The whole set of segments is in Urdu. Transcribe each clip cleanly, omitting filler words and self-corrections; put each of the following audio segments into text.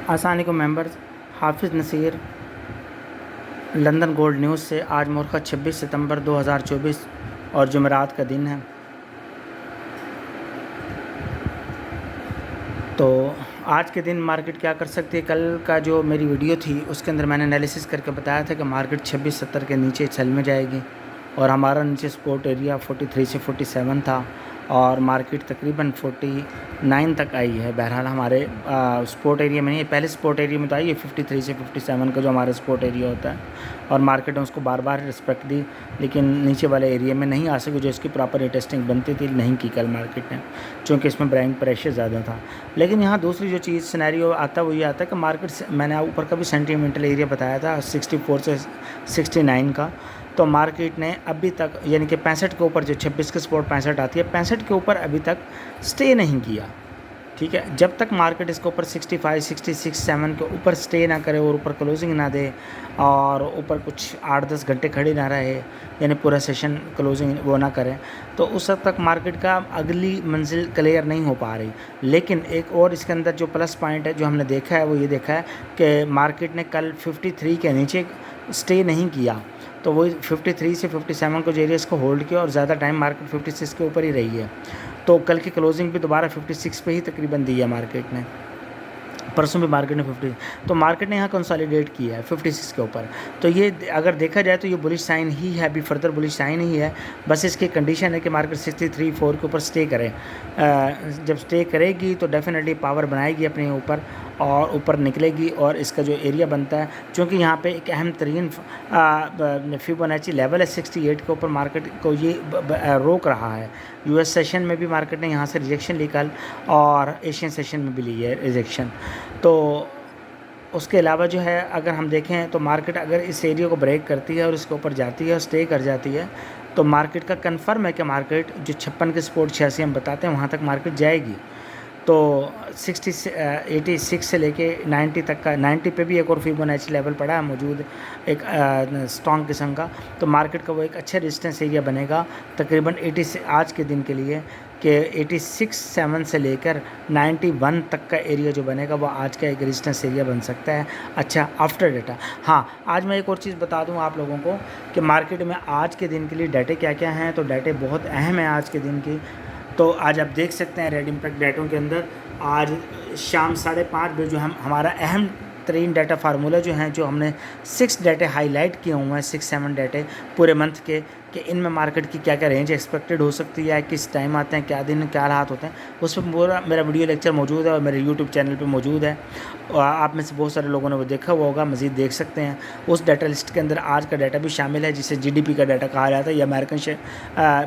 السلام علیکم ممبرز، حافظ نصیر لندن گولڈ نیوز سے۔ آج مورخہ 26 ستمبر 2024 اور جمعرات کا دن ہے۔ تو آج کے دن مارکیٹ کیا کر سکتی ہے؟ کل کا جو میری ویڈیو تھی اس کے اندر میں نے انالیسس کر کے بتایا تھا کہ مارکیٹ 2670 کے نیچے سیل میں جائے گی اور ہمارا نیچے سپورٹ ایریا 43 سے 47 تھا اور مارکیٹ تقریباً 49 تک آئی ہے۔ بہرحال ہمارے سپورٹ ایریا میں نہیں، پہلے سپورٹ ایریا میں تو آئی ہے 53 سے 57 کا جو ہمارا سپورٹ ایریا ہوتا ہے، اور مارکیٹ نے اس کو بار بار رسپیکٹ دی، لیکن نیچے والے ایریا میں نہیں آ سکی جو اس کی پراپر ٹیسٹنگ بنتی تھی، نہیں کی کل مارکیٹ نے، چونکہ اس میں برائنگ پریشر زیادہ تھا۔ لیکن یہاں دوسری جو چیز سینیریو آتا ہے وہ یہ آتا ہے کہ مارکیٹ، میں نے اوپر کا بھی سینٹیمنٹل ایریا بتایا تھا 64 سے 69 کا، تو مارکیٹ نے ابھی تک یعنی کہ 65 کے اوپر، جو 26 کے سپورٹ 65 آتی ہے، 65 کے اوپر ابھی تک سٹے نہیں کیا۔ ٹھیک ہے، جب تک مارکیٹ اس کے اوپر 65 66 7 کے اوپر سٹے نہ کرے اور اوپر کلوزنگ نہ دے اور اوپر کچھ 8-10 گھنٹے کھڑی نہ رہے، یعنی پورا سیشن کلوزنگ وہ نہ کرے، تو اس وقت تک مارکیٹ کا اگلی منزل کلیئر نہیں ہو پا رہی۔ لیکن ایک اور اس کے اندر جو پلس پوائنٹ ہے جو ہم نے دیکھا ہے وہ یہ دیکھا ہے کہ مارکیٹ نے کل 53 کے نیچے سٹے نہیں کیا، تو وہ 53 سے 57 کو جو ایریاز کو ہولڈ کیا اور زیادہ ٹائم مارکیٹ 56 کے اوپر ہی رہی ہے۔ تو کل کی کلوزنگ بھی دوبارہ 56 پہ ہی تقریباً دی ہے مارکیٹ نے، پرسوں بھی مارکیٹ نے 50، تو مارکیٹ نے یہاں کنسالیڈیٹ کیا ہے 56 کے اوپر۔ تو یہ اگر دیکھا جائے تو یہ بلش سائن ہی ہے، ابھی فردر بلش سائن ہی ہے، بس اس کی کنڈیشن ہے کہ مارکیٹ 63-4 کے اوپر سٹے کرے۔ جب سٹے کرے گی تو ڈیفینیٹلی پاور بنائے گی اپنے اوپر اور اوپر نکلے گی، اور اس کا جو ایریا بنتا ہے، چونکہ یہاں پہ ایک اہم ترین فیبونیچی لیول ہے 68 کے اوپر، مارکیٹ کو یہ روک رہا ہے۔ یو ایس سیشن میں بھی مارکیٹ نے یہاں سے ریجیکشن لی کل، اور ایشین سیشن میں بھی لی ہے ریجیکشن۔ تو اس کے علاوہ جو ہے اگر ہم دیکھیں تو مارکیٹ اگر اس ایریا کو بریک کرتی ہے اور اس کے اوپر جاتی ہے اور سٹے کر جاتی ہے، تو مارکیٹ کا کنفرم ہے کہ مارکیٹ جو 56 کے سپورٹ 86 ہم بتاتے ہیں وہاں تک مارکیٹ جائے گی۔ تو 86 سے لے کے 90 تک کا، 90 پہ بھی ایک اور فیبونیچی لیول پڑا ہے موجود، ایک اسٹرانگ قسم کا، تو مارکیٹ کا وہ ایک اچھا ریزسٹنس ایریا بنے گا تقریباً 80 سے آج کے دن کے لیے، کہ 86-7 سے لے کر 91 تک کا ایریا جو بنے گا وہ آج کا ایک ریزسٹنس ایریا بن سکتا ہے۔ اچھا، آفٹر ڈیٹا، ہاں آج میں ایک اور چیز بتا دوں آپ لوگوں کو کہ مارکیٹ میں آج کے دن کے لیے ڈیٹے کیا کیا ہیں، تو ڈیٹے بہت اہم ہیں آج کے دن کی۔ تو آج آپ دیکھ سکتے ہیں ریڈ امپیکٹ ڈیٹوں کے اندر آج شام 5:30 بجے جو ہمارا اہم ترین ڈیٹا فارمولہ جو ہیں، جو ہم نے 6 ڈیٹے ہائی لائٹ کیے ہوئے ہیں، 6-7 ڈیٹے پورے منتھ کے، کہ ان میں مارکیٹ کی کیا کیا رینج ایکسپیکٹڈ ہو سکتی ہے، کس ٹائم آتے ہیں، کیا دن کیا حالات ہوتے ہیں، اس پہ پورا میرا ویڈیو لیکچر موجود ہے اور میرے یوٹیوب چینل پہ موجود ہے، اور آپ میں سے بہت سارے لوگوں نے وہ دیکھا ہوا ہوگا، مزید دیکھ سکتے ہیں۔ اس ڈیٹا لسٹ کے اندر آج کا ڈیٹا بھی شامل ہے، جسے جی ڈی پی کا ڈیٹا کہا جاتا ہے، یہ امریکن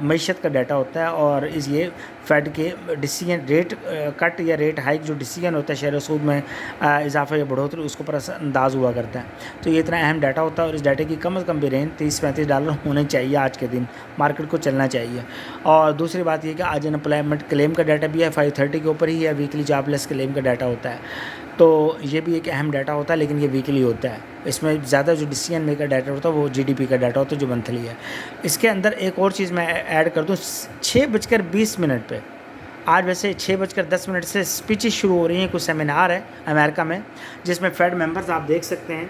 معیشت کا ڈیٹا ہوتا ہے، اور یہ فیڈ کے ڈیسیژن ریٹ کٹ یا ریٹ ہائیک جو ڈیسیژن ہوتا ہے شیئر سود میں اضافہ یا بڑھوتری، اس کو پر انداز ہوا کرتا ہے۔ تو یہ اتنا اہم ڈیٹا ہوتا ہے، اور اس ڈیٹے کی کم از کم بھی رینج $30-35 ہونے چاہیے آج کے دن، مارکیٹ کو چلنا چاہیے۔ اور دوسری بات یہ کہ آج انپلائمنٹ کلیم کا ڈیٹا بھی ہے 530 کے اوپر ہی ہے، ویکلی جاب لیس کلیم کا ڈیٹا ہوتا ہے، تو یہ بھی ایک اہم ڈیٹا ہوتا ہے، لیکن یہ ویکلی ہوتا ہے۔ اس میں زیادہ جو ڈیسیژن میکر ڈیٹا ہوتا ہے وہ جی ڈی پی کا ڈیٹا ہوتا ہے جو منتھلی ہے۔ اس کے اندر ایک اور چیز میں ایڈ کر دوں، 6:20 پہ آج ویسے 6:10 سے اسپیچز شروع ہو رہی ہیں، کچھ سیمینار ہے امریکہ میں جس میں فیڈ ممبرز آپ دیکھ سکتے ہیں،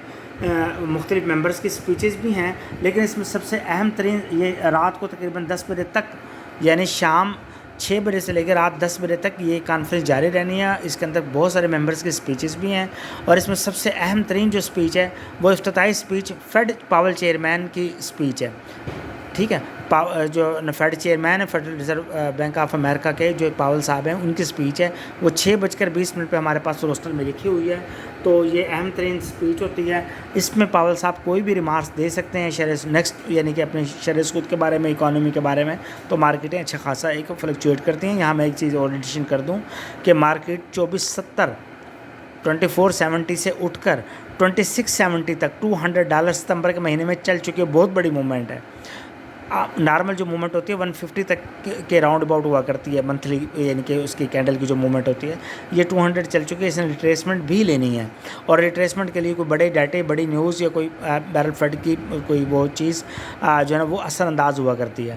مختلف ممبرز کی اسپیچز بھی ہیں، لیکن اس میں سب سے اہم ترین یہ رات کو تقریباً 10 بجے تک، یعنی شام 6 بجے سے لے کے رات 10 بجے تک یہ کانفرنس جاری رہنی ہے۔ اس کے اندر بہت سارے ممبرز کی اسپیچز بھی ہیں، اور اس میں سب سے اہم ترین جو اسپیچ ہے وہ افتتاحی اسپیچ فیڈ پاول چیئرمین کی اسپیچ ہے۔ ٹھیک ہے، جو فیڈ چیئرمین ہے federal reserve bank of America کے جو پاول صاحب ہیں، ان کی اسپیچ ہے، وہ 6:20 پہ ہمارے پاس روسٹر میں لکھی ہوئی ہے۔ تو یہ اہم ترین اسپیچ ہوتی ہے، اس میں پاول صاحب کوئی بھی ریمارکس دے سکتے ہیں نیکسٹ، یعنی کہ اپنے شرح سود کے بارے میں، اکانومی کے بارے میں، تو مارکیٹیں اچھا خاصا ایک فلکچویٹ کرتی ہیں۔ یہاں میں ایک چیز اور ایڈیشن کر دوں کہ مارکیٹ 2470 سے اٹھ کر 2670 تک $200 ستمبر کے مہینے میں چل چکی ہے، بہت بڑی موومنٹ ہے۔ نارمل جو موومنٹ ہوتی ہے 150 تک کے راؤنڈ اباؤٹ ہوا کرتی ہے منتھلی، یعنی کہ اس کی کینڈل کی جو موومنٹ ہوتی ہے، یہ 200 چل چکی ہے۔ اس نے ریٹریسمنٹ بھی لینی ہے، اور ریٹریسمنٹ کے لیے کوئی بڑے ڈیٹے، بڑی نیوز یا کوئی بیرل فیڈ کی کوئی وہ چیز جو ہے نا وہ اثر انداز ہوا کرتی ہے۔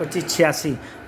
25-86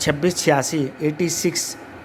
26-86 86,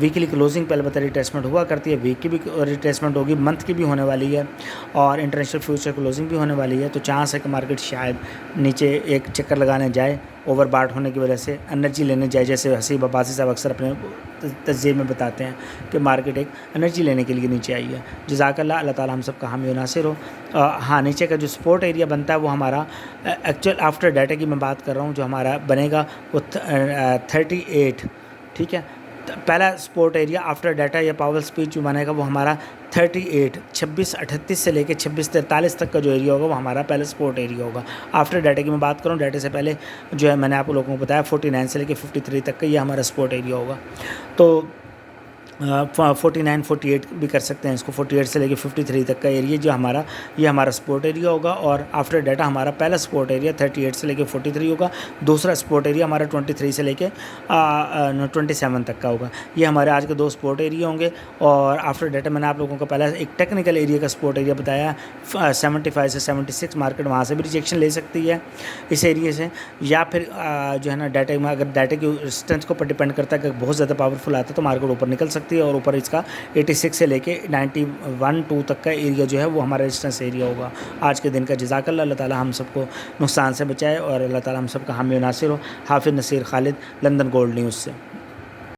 ویکلی کلوزنگ پہ البتہ ریٹریسمنٹ ہوا کرتی ہے، ویک کی بھی ریٹریسمنٹ ہوگی، منتھ کی بھی ہونے والی ہے، اور انٹرنیشنل فیوچر کلوزنگ بھی ہونے والی ہے. تو چانس ہے کہ مارکیٹ شاید نیچے ایک چکر لگانے جائے اوور باٹ ہونے کی وجہ سے، انرجی لینے جائے، جیسے حسیب عباسی صاحب اکثر اپنے تجزیے میں بتاتے ہیں کہ مارکیٹ ایک انرجی لینے کے لیے نیچے آئی ہے. جزاک اللہ، اللہ تعالیٰ ہم سب کا حامی و ناصر ہو. ہاں، نیچے کا جو سپورٹ ایریا بنتا ہے وہ ہمارا ایکچوئل آفٹر ڈیٹا کی میں بات کر رہا ہوں، جو ہمارا بنے گا وہ 38. ٹھیک ہے، پہلا سپورٹ ایریا آفٹر ڈیٹا یا پاول اسپیچ جو بنے گا وہ ہمارا 38، 2638 سے لے کے 2643 تک کا جو ایریا ہوگا وہ ہمارا پہلا سپورٹ ایریا ہوگا. آفٹر ڈیٹا کی میں بات کروں، ڈیٹا سے پہلے جو ہے میں نے آپ لوگوں کو بتایا 49 سے لے کے 53 تک کا یہ ہمارا سپورٹ ایریا ہوگا. تو 49 48 بھی کر سکتے ہیں اس کو، 48 سے لے کے 53 تک کا ایریا جو ہمارا یہ ہمارا سپورٹ ایریا ہوگا. اور آفٹر ڈیٹا ہمارا پہلا سپورٹ ایریا 38 سے لے کے 43 ہوگا. دوسرا سپورٹ ایریا ہمارا 23 سے لے کے 27 تک کا ہوگا. یہ ہمارے آج کے دو سپورٹ ایریا ہوں گے. اور آفٹر ڈیٹا میں نے آپ لوگوں کو پہلا ایک ٹیکنیکل ایریا کا سپورٹ ایریا بتایا 75 سے 76. مارکیٹ وہاں سے بھی ریجیکشن لے سکتی ہے اس ایریے سے، یا پھر جو ہے نا ڈیٹا میں اگر ڈیٹا کی اسٹرینتھ کے اوپر ڈپینڈ کرتا ہے کہ بہت زیادہ پاورفل آتا ہے تو مارکیٹ اوپر نکل سکتی ہے، اور اوپر اس کا 86 سے لے کے 91-2 تک کا ایریا جو ہے وہ ہمارا ریزسٹنس ایریا ہوگا آج کے دن کا. جزاک اللہ، اللہ تعالیٰ ہم سب کو نقصان سے بچائے، اور اللہ تعالیٰ ہم سب کا حامی و ناصر ہو. حافظ نصیر خالد، لندن گولڈ نیوز سے.